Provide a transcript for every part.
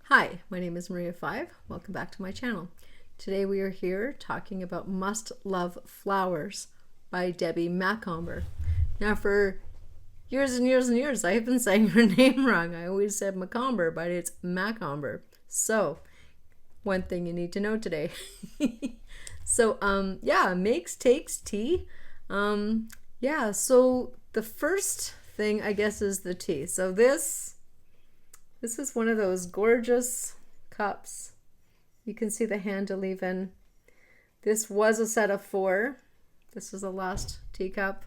Hi, my name is Maria Five. Welcome back to my channel. Today we are here talking about Must Love Flowers by Debbie Macomber. Now for years and years and years I've been saying her name wrong. I always said Macomber, but it's Macomber. So one thing you need to know today. Makes takes tea. So the first thing I guess is the tea. So this is one of those gorgeous cups. You can see the handle even. This was a set of 4. This is the last teacup.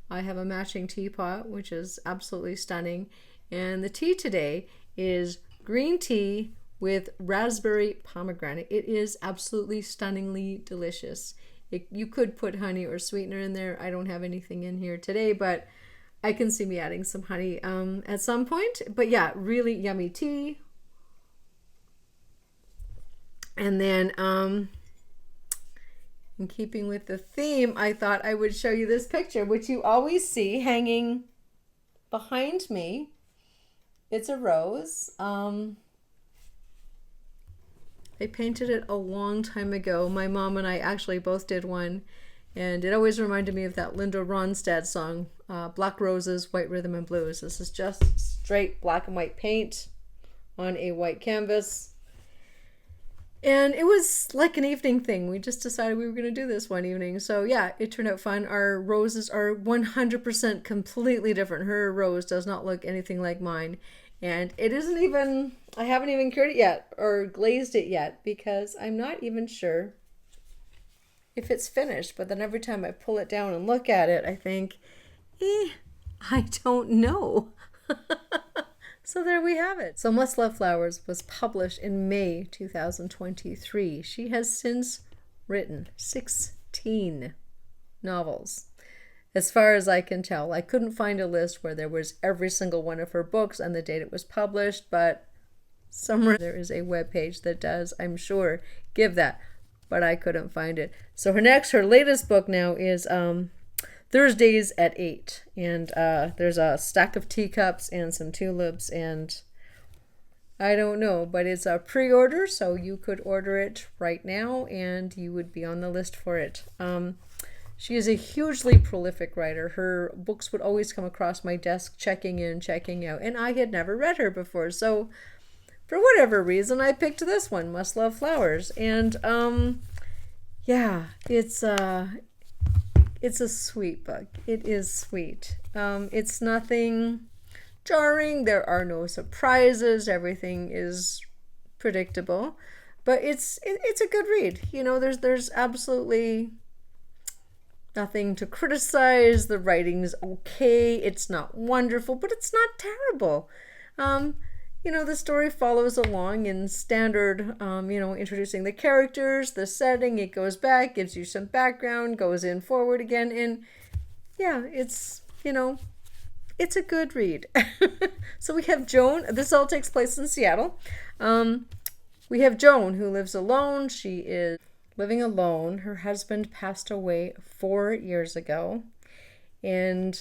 I have a matching teapot, which is absolutely stunning. And the tea today is green tea with raspberry pomegranate. It is absolutely stunningly delicious. You could put honey or sweetener in there. I don't have anything in here today, but I can see me adding some honey at some point. But yeah, really yummy tea. And then in keeping with the theme, I thought I would show you this picture, which you always see hanging behind me. It's a rose. I painted it a long time ago. My mom and I actually both did one. And it always reminded me of that Linda Ronstadt song, Black Roses, White Rhythm and Blues. This is just straight black and white paint on a white canvas. And it was like an evening thing. We just decided we were going to do this one evening. So yeah, it turned out fun. Our roses are 100% completely different. Her rose does not look anything like mine. And it isn't even, I haven't even cured it yet or glazed it yet because I'm not even sure if it's finished. But then every time I pull it down and look at it, I think, I don't know. So there we have it. So Must Love Flowers was published in May 2023. She has since written 16 novels. As far as I can tell, I couldn't find a list where there was every single one of her books and the date it was published, but somewhere there is a webpage that does, I'm sure, give that. But I couldn't find it. So her latest book now is Thursdays at 8. And there's a stack of teacups and some tulips and I don't know, but it's a pre-order, so you could order it right now and you would be on the list for it. She is a hugely prolific writer. Her books would always come across my desk, checking in, checking out, and I had never read her before. So for whatever reason, I picked this one, Must Love Flowers. And it's a sweet book. It is sweet. It's nothing jarring. There are no surprises. Everything is predictable, but it's a good read. You know, there's absolutely nothing to criticize. The writing's okay. It's not wonderful, but it's not terrible. The story follows along in standard, introducing the characters, the setting, it goes back, gives you some background, goes in forward again, and yeah, it's a good read. So we have Joan. This all takes place in Seattle. We have Joan, who lives alone. She is living alone. Her husband passed away 4 years ago, and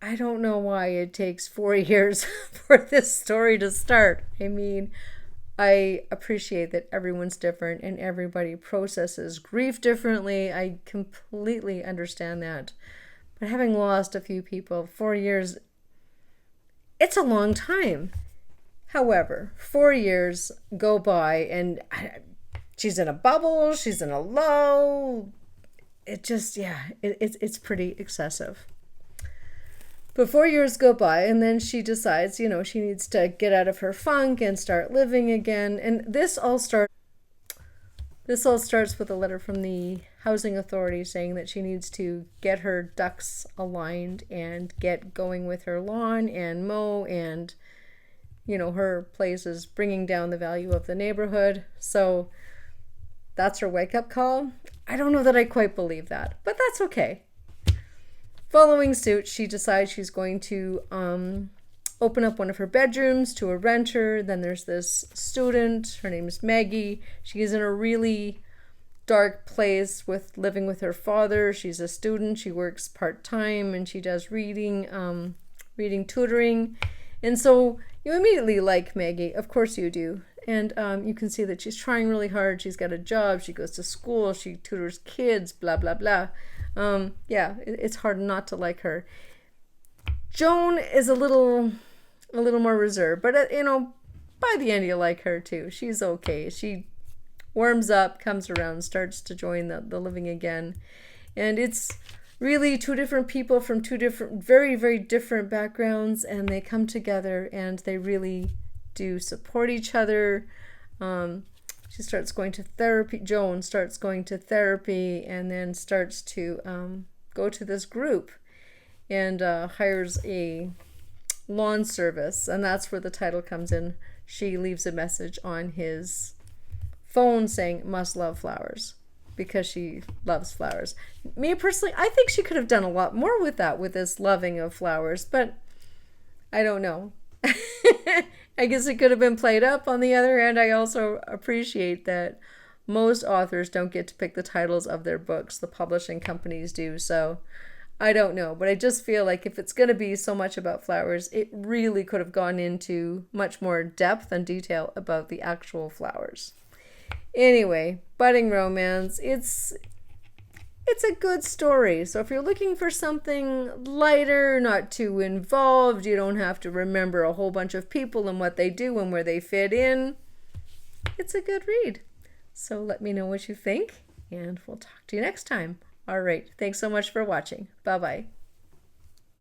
I don't know why it takes 4 years for this story to start. I mean, I appreciate that everyone's different and everybody processes grief differently. I completely understand that. But having lost a few people, 4 years, it's a long time. However, 4 years go by and she's in a bubble, she's in a low. It's pretty excessive. But 4 years go by and then she decides, she needs to get out of her funk and start living again. And this all starts with a letter from the housing authority saying that she needs to get her ducks aligned and get going with her lawn and mow, and her place is bringing down the value of the neighborhood. So that's her wake-up call. I don't know that I quite believe that, but that's okay. Following suit, she decides she's going to open up one of her bedrooms to a renter. Then there's this student. Her name is Maggie. She is in a really dark place with living with her father. She's a student. She works part-time and she does reading tutoring. And so you immediately like Maggie. Of course you do. And you can see that she's trying really hard. She's got a job. She goes to school. She tutors kids, blah, blah, blah. Yeah, it's hard not to like her. Joan is a little more reserved, but by the end you like her too. She's okay. She warms up, comes around, starts to join the living again. And it's really two different people from two different, very, very different backgrounds, and they come together and they really do support each other. She starts going to therapy. Joan starts going to therapy and then starts to go to this group and hires a lawn service, and that's where the title comes in. She leaves a message on his phone saying must love flowers, because she loves flowers. Me personally, I think she could have done a lot more with that, with this loving of flowers, but I don't know. I guess it could have been played up. On the other hand, I also appreciate that most authors don't get to pick the titles of their books. The publishing companies do. So I don't know, but I just feel like if it's going to be so much about flowers, it really could have gone into much more depth and detail about the actual flowers. Anyway, Budding Romance, it's a good story. So if you're looking for something lighter, not too involved, you don't have to remember a whole bunch of people and what they do and where they fit in, it's a good read. So let me know what you think, and we'll talk to you next time. All right. Thanks so much for watching. Bye-bye.